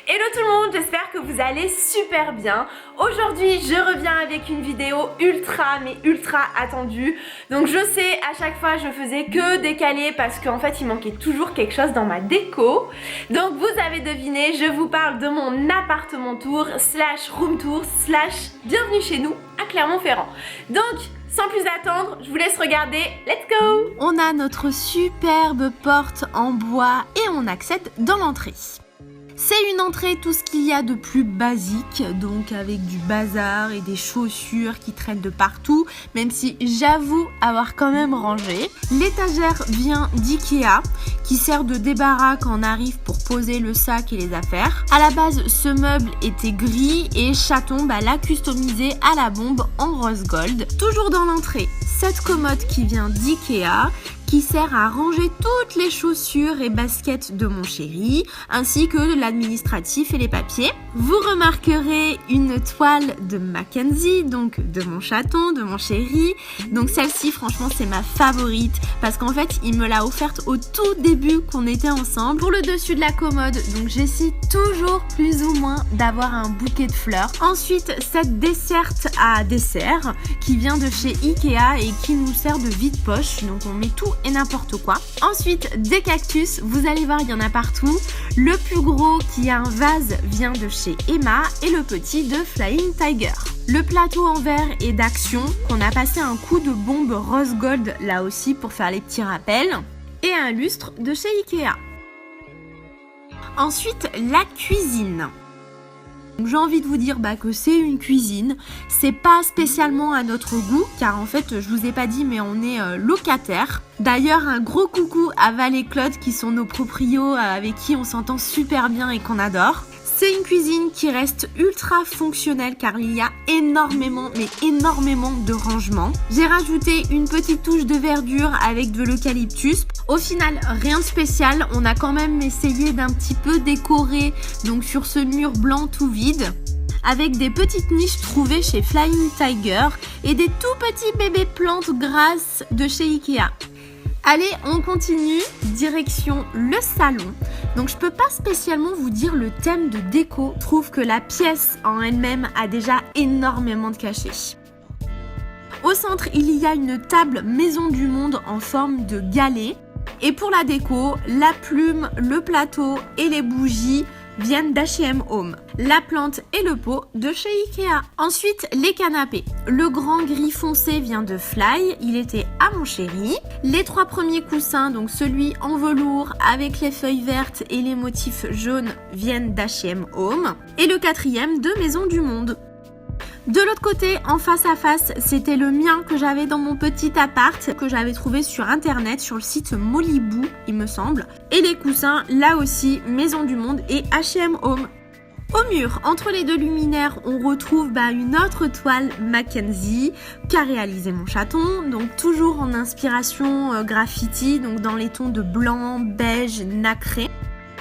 Hello tout le monde, j'espère que vous allez super bien. Aujourd'hui je reviens avec une vidéo ultra attendue. Donc je sais, à chaque fois je faisais que décaler parce qu'en fait il manquait toujours quelque chose dans ma déco. Donc vous avez deviné, je vous parle de mon appartement tour slash room tour slash bienvenue chez nous à Clermont-Ferrand. Donc sans plus attendre, je vous laisse regarder, let's go! On a notre superbe porte en bois et on accède dans l'entrée. C'est une entrée tout ce qu'il y a de plus basique, donc avec du bazar et des chaussures qui traînent de partout, même si j'avoue avoir quand même rangé. L'étagère vient d'Ikea, qui sert de débarras quand on arrive pour poser le sac et les affaires. À la base, ce meuble était gris et Chaton l'a customisé à la bombe en rose gold. Toujours dans l'entrée, cette commode qui vient d'Ikea, qui sert à ranger toutes les chaussures et baskets de mon chéri, ainsi que l'administratif et les papiers. Vous remarquerez une toile de Mackenzie, donc de mon chaton, de mon chéri. Donc celle-ci, franchement, c'est ma favorite, parce qu'en fait, il me l'a offerte au tout début qu'on était ensemble. Pour le dessus de la commode, donc j'essaie toujours plus ou moins d'avoir un bouquet de fleurs. Ensuite, cette desserte à dessert, qui vient de chez Ikea et qui nous sert de vide-poche, donc on met tout et n'importe quoi. Ensuite, des cactus, vous allez voir, il y en a partout. Le plus gros qui a un vase vient de chez Emma et le petit de Flying Tiger. Le plateau en verre est d'Action, qu'on a passé un coup de bombe rose gold là aussi pour faire les petits rappels. Et un lustre de chez Ikea. Ensuite, la cuisine. J'ai envie de vous dire que c'est une cuisine, c'est pas spécialement à notre goût car en fait je vous ai pas dit mais on est locataire. D'ailleurs un gros coucou à Val et Claude qui sont nos proprios avec qui on s'entend super bien et qu'on adore. C'est une cuisine qui reste ultra fonctionnelle car il y a énormément de rangements. J'ai rajouté une petite touche de verdure avec de l'eucalyptus. Au final, rien de spécial. On a quand même essayé d'un petit peu décorer donc sur ce mur blanc tout vide, avec des petites niches trouvées chez Flying Tiger et des tout petits bébés plantes grasses de chez Ikea. Allez, on continue, direction le salon. Donc je peux pas spécialement vous dire le thème de déco. Je trouve que la pièce en elle-même a déjà énormément de cachet. Au centre, il y a une table Maison du Monde en forme de galet. Et pour la déco, la plume, le plateau et les bougies viennent d'H&M Home. La plante et le pot de chez Ikea. Ensuite, les canapés. Le grand gris foncé vient de Fly, il était à mon chéri. Les 3 premiers coussins, donc celui en velours avec les feuilles vertes et les motifs jaunes, viennent d'H&M Home. Et le 4e de Maison du Monde. De l'autre côté, en face à face, c'était le mien que j'avais dans mon petit appart, que j'avais trouvé sur internet, sur le site Molibou, il me semble. Et les coussins, là aussi, Maison du Monde et H&M Home. Au mur, entre les deux luminaires, on retrouve une autre toile Mackenzie qu'a réalisé mon chaton, donc toujours en inspiration graffiti, donc dans les tons de blanc, beige, nacré.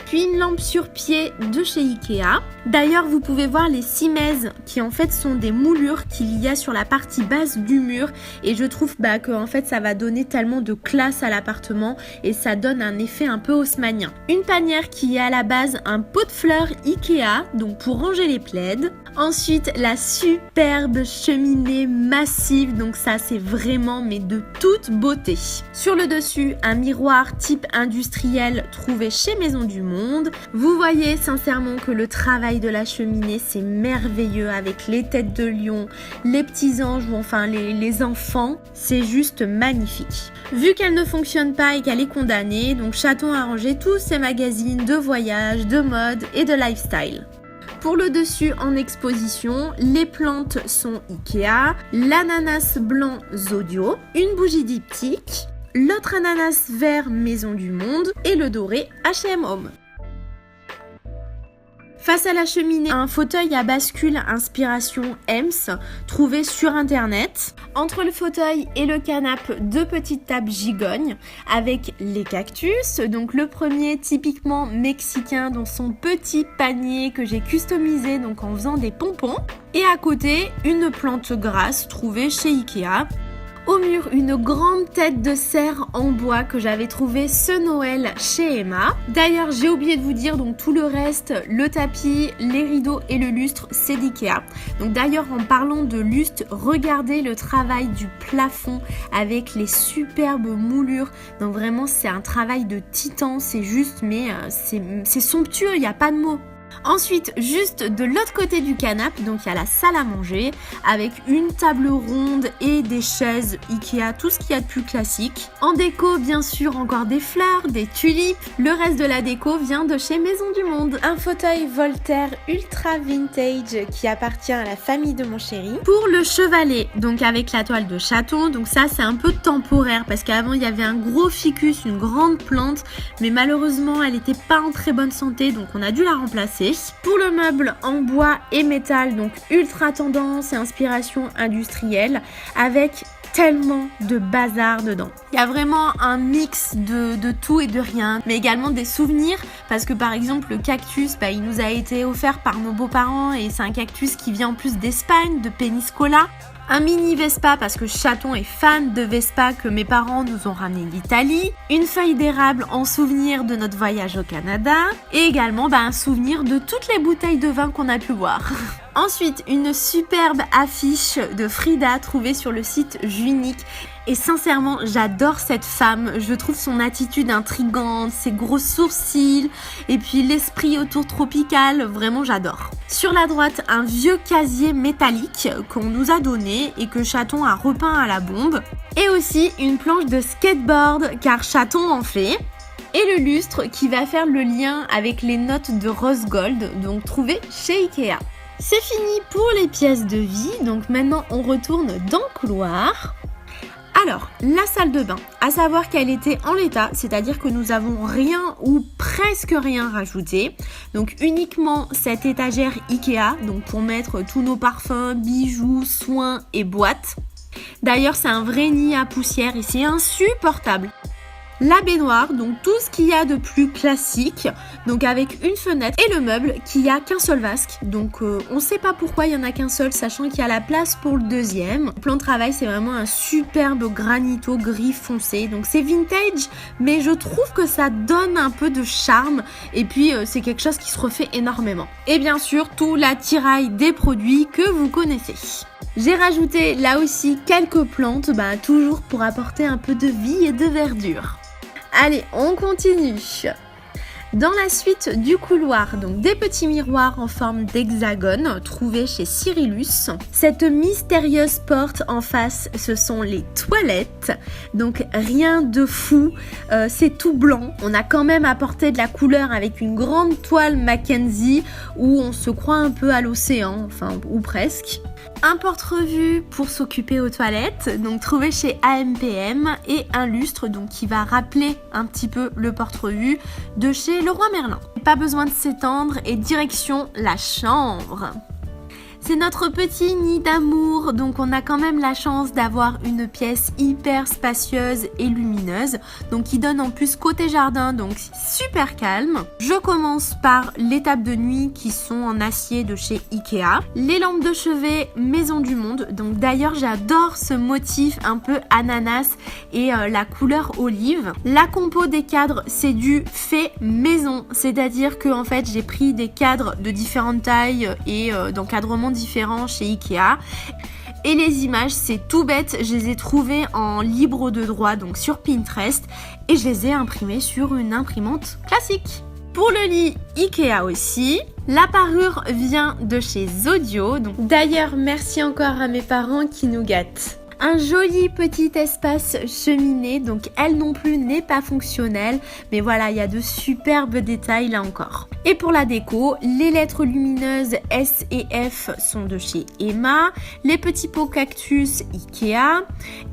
Puis une lampe sur pied de chez Ikea. D'ailleurs, vous pouvez voir les cimaises qui en fait sont des moulures qu'il y a sur la partie basse du mur et je trouve que en fait ça va donner tellement de classe à l'appartement et ça donne un effet un peu haussmannien. Une panière qui est à la base un pot de fleurs Ikea, donc pour ranger les plaids. Ensuite, la superbe cheminée massive, donc ça c'est vraiment de toute beauté. Sur le dessus, un miroir type industriel trouvé chez Maison du Monde. Vous voyez sincèrement que le travail de la cheminée c'est merveilleux avec les têtes de lion, les petits anges ou enfin les enfants, c'est juste magnifique. Vu qu'elle ne fonctionne pas et qu'elle est condamnée, donc Chaton a rangé tous ses magazines de voyage, de mode et de lifestyle. Pour le dessus en exposition, les plantes sont Ikea, l'ananas blanc Zodio, une bougie diptyque, l'autre ananas vert Maison du Monde et le doré H&M Home. Face à la cheminée, un fauteuil à bascule inspiration Ems trouvé sur internet. Entre le fauteuil et le canapé, 2 petites tables gigognes avec les cactus. Donc le premier typiquement mexicain dans son petit panier que j'ai customisé donc en faisant des pompons. Et à côté, une plante grasse trouvée chez Ikea. Au mur, une grande tête de cerf en bois que j'avais trouvée ce Noël chez Emma. D'ailleurs, j'ai oublié de vous dire, donc tout le reste, le tapis, les rideaux et le lustre, c'est d'Ikea. Donc d'ailleurs, en parlant de lustre, regardez le travail du plafond avec les superbes moulures. Donc vraiment, c'est un travail de titan, c'est juste, mais c'est somptueux, il n'y a pas de mots. Ensuite, juste de l'autre côté du canapé, donc il y a la salle à manger avec une table ronde et des chaises Ikea, tout ce qu'il y a de plus classique. En déco, bien sûr, encore des fleurs, des tulipes. Le reste de la déco vient de chez Maison du Monde. Un fauteuil Voltaire ultra vintage qui appartient à la famille de mon chéri. Pour le chevalet, donc avec la toile de chaton, donc ça c'est un peu temporaire parce qu'avant il y avait un gros ficus, une grande plante, mais malheureusement elle n'était pas en très bonne santé, donc on a dû la remplacer. Pour le meuble en bois et métal, donc ultra tendance et inspiration industrielle, avec tellement de bazar dedans. Il y a vraiment un mix de tout et de rien, mais également des souvenirs, parce que par exemple le cactus, il nous a été offert par nos beaux-parents et c'est un cactus qui vient en plus d'Espagne, de Peñíscola. Un mini Vespa parce que Chaton est fan de Vespa que mes parents nous ont ramené d'Italie. Une feuille d'érable en souvenir de notre voyage au Canada. Et également un souvenir de toutes les bouteilles de vin qu'on a pu boire. Ensuite, une superbe affiche de Frida trouvée sur le site Junique. Et sincèrement, j'adore cette femme. Je trouve son attitude intrigante, ses gros sourcils et puis l'esprit autour tropical. Vraiment, j'adore. Sur la droite, un vieux casier métallique qu'on nous a donné et que Chaton a repeint à la bombe. Et aussi une planche de skateboard car Chaton en fait. Et le lustre qui va faire le lien avec les notes de rose gold, donc trouvées chez Ikea. C'est fini pour les pièces de vie, donc maintenant on retourne dans le couloir. Alors, la salle de bain, à savoir qu'elle était en l'état, c'est-à-dire que nous avons rien ou presque rien rajouté. Donc uniquement cette étagère Ikea, donc pour mettre tous nos parfums, bijoux, soins et boîtes. D'ailleurs, c'est un vrai nid à poussière et c'est insupportable. La baignoire, donc tout ce qu'il y a de plus classique, donc avec une fenêtre et le meuble qui a qu'un seul vasque. Donc on sait pas pourquoi il y en a qu'un seul, sachant qu'il y a la place pour le deuxième. Le plan de travail, c'est vraiment un superbe granito gris foncé. Donc c'est vintage, mais je trouve que ça donne un peu de charme. Et puis c'est quelque chose qui se refait énormément. Et bien sûr, tout l'attirail des produits que vous connaissez. J'ai rajouté là aussi quelques plantes, toujours pour apporter un peu de vie et de verdure. Allez, on continue. Dans la suite du couloir, donc des petits miroirs en forme d'hexagone trouvés chez Cyrillus. Cette mystérieuse porte en face, ce sont les toilettes. Donc rien de fou, c'est tout blanc. On a quand même apporté de la couleur avec une grande toile Mackenzie où on se croit un peu à l'océan, ou presque. Un porte-revue pour s'occuper aux toilettes, donc trouvé chez AMPM, et un lustre donc qui va rappeler un petit peu le porte-revue de chez Leroy Merlin. Pas besoin de s'étendre et direction la chambre. C'est notre petit nid d'amour, donc on a quand même la chance d'avoir une pièce hyper spacieuse et lumineuse, donc qui donne en plus côté jardin, donc super calme. Je commence par les tables de nuit qui sont en acier de chez Ikea, les lampes de chevet Maison du Monde, donc d'ailleurs j'adore ce motif un peu ananas et la couleur olive. La compo des cadres, c'est du fait maison, c'est-à-dire que en fait j'ai pris des cadres de différentes tailles et d'encadrement différents chez Ikea. Et les images, c'est tout bête, je les ai trouvées en libre de droit, donc sur Pinterest, et je les ai imprimées sur une imprimante classique. Pour le lit, Ikea aussi. La parure vient de chez Zodio. Donc d'ailleurs, merci encore à mes parents qui nous gâtent. Un joli petit espace cheminée, donc elle non plus n'est pas fonctionnelle, mais voilà, il y a de superbes détails là encore. Et pour la déco, les lettres lumineuses S et F sont de chez Emma, les petits pots cactus Ikea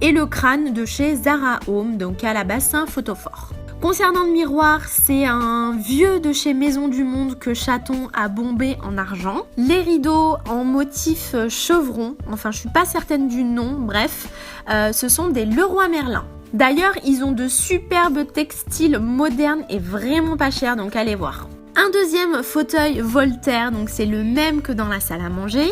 et le crâne de chez Zara Home, donc à la bassin photophore. Concernant le miroir, c'est un vieux de chez Maison du Monde que Chaton a bombé en argent. Les rideaux en motif chevron, je suis pas certaine du nom, bref, ce sont des Leroy Merlin. D'ailleurs, ils ont de superbes textiles modernes et vraiment pas chers, donc allez voir. Un deuxième fauteuil Voltaire, donc c'est le même que dans la salle à manger.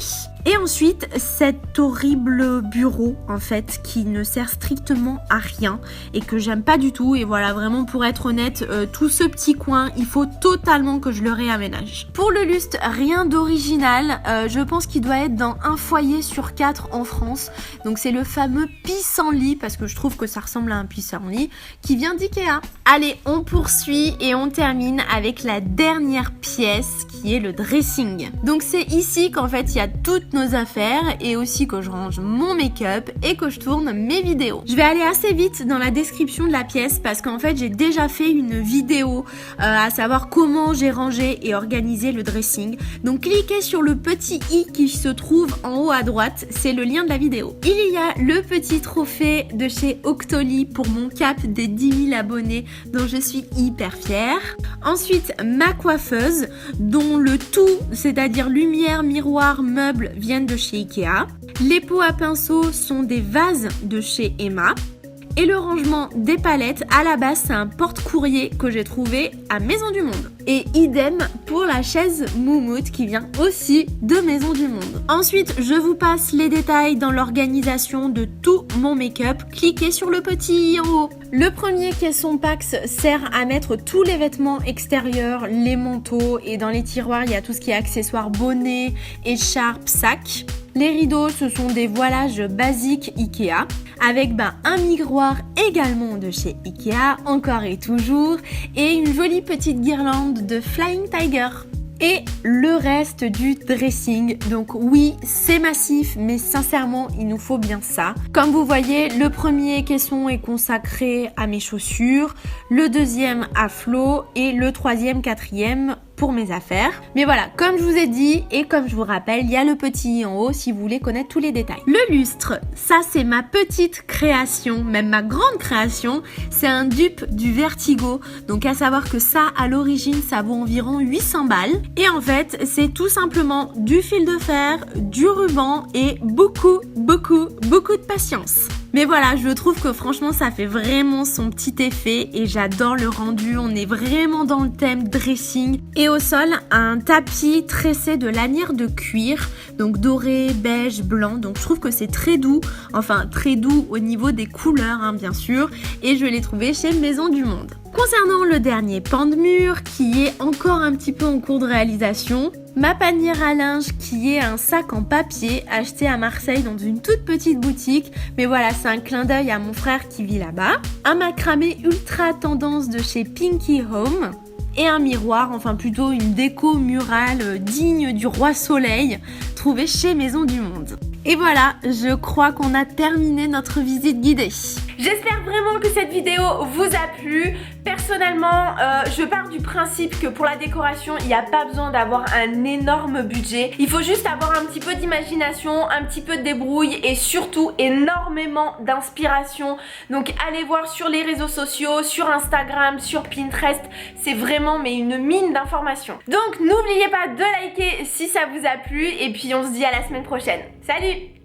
Et ensuite, cet horrible bureau, en fait, qui ne sert strictement à rien et que j'aime pas du tout. Et voilà, vraiment, pour être honnête, tout ce petit coin, il faut totalement que je le réaménage. Pour le lustre, rien d'original. Je pense qu'il doit être dans un foyer sur 4 en France. Donc c'est le fameux pissenlit, parce que je trouve que ça ressemble à un pissenlit, qui vient d'Ikea. Allez, on poursuit et on termine avec la dernière pièce, qui est le dressing. Donc c'est ici qu'en fait il y a toutes nos affaires et aussi que je range mon make-up et que je tourne mes vidéos. Je vais aller assez vite dans la description de la pièce parce qu'en fait j'ai déjà fait une vidéo à savoir comment j'ai rangé et organisé le dressing. Donc cliquez sur le petit i qui se trouve en haut à droite, c'est le lien de la vidéo. Il y a le petit trophée de chez Octoly pour mon cap des 10 000 abonnés dont je suis hyper fière. Ensuite, ma coiffeuse dont le tout, c'est-à-dire lumière, miroir, meubles, viennent de chez Ikea. Les pots à pinceau sont des vases de chez Emma. Et le rangement des palettes, à la base, c'est un porte-courrier que j'ai trouvé à Maison du Monde. Et idem pour la chaise Moumout qui vient aussi de Maison du Monde. Ensuite, je vous passe les détails dans l'organisation de tout mon make-up. Cliquez sur le petit i en haut. Le premier caisson Pax sert à mettre tous les vêtements extérieurs, les manteaux, et dans les tiroirs, il y a tout ce qui est accessoires, bonnets, écharpes, sacs. Les rideaux, ce sont des voilages basiques Ikea, avec un miroir également de chez Ikea, encore et toujours, et une jolie petite guirlande de Flying Tiger. Et le reste du dressing, donc oui, c'est massif, mais sincèrement, il nous faut bien ça. Comme vous voyez, le premier caisson est consacré à mes chaussures, le deuxième à Flo et le troisième, quatrième pour mes affaires. Mais voilà, comme je vous ai dit et comme je vous rappelle, il y a le petit i en haut si vous voulez connaître tous les détails. Le lustre, ça c'est ma petite création, même ma grande création, c'est un dupe du Vertigo. Donc à savoir que ça, à l'origine, ça vaut environ 800 balles. Et en fait, c'est tout simplement du fil de fer, du ruban et beaucoup de patience. Mais voilà, je trouve que franchement ça fait vraiment son petit effet et j'adore le rendu, on est vraiment dans le thème dressing. Et au sol, un tapis tressé de lanières de cuir, donc doré, beige, blanc, donc je trouve que c'est très doux, enfin très doux au niveau des couleurs bien sûr, et je l'ai trouvé chez Maison du Monde. Concernant le dernier pan de mur qui est encore un petit peu en cours de réalisation, ma panière à linge qui est un sac en papier acheté à Marseille dans une toute petite boutique, mais voilà, c'est un clin d'œil à mon frère qui vit là-bas. Un macramé ultra tendance de chez Pinky Home et un miroir, enfin plutôt une déco murale digne du roi soleil trouvé chez Maison du Monde. Et voilà, je crois qu'on a terminé notre visite guidée. J'espère vraiment que cette vidéo vous a plu. Personnellement, je pars du principe que pour la décoration, il n'y a pas besoin d'avoir un énorme budget. Il faut juste avoir un petit peu d'imagination, un petit peu de débrouille et surtout énormément d'inspiration. Donc allez voir sur les réseaux sociaux, sur Instagram, sur Pinterest. C'est vraiment une mine d'informations. Donc n'oubliez pas de liker si ça vous a plu et puis on se dit à la semaine prochaine. Salut!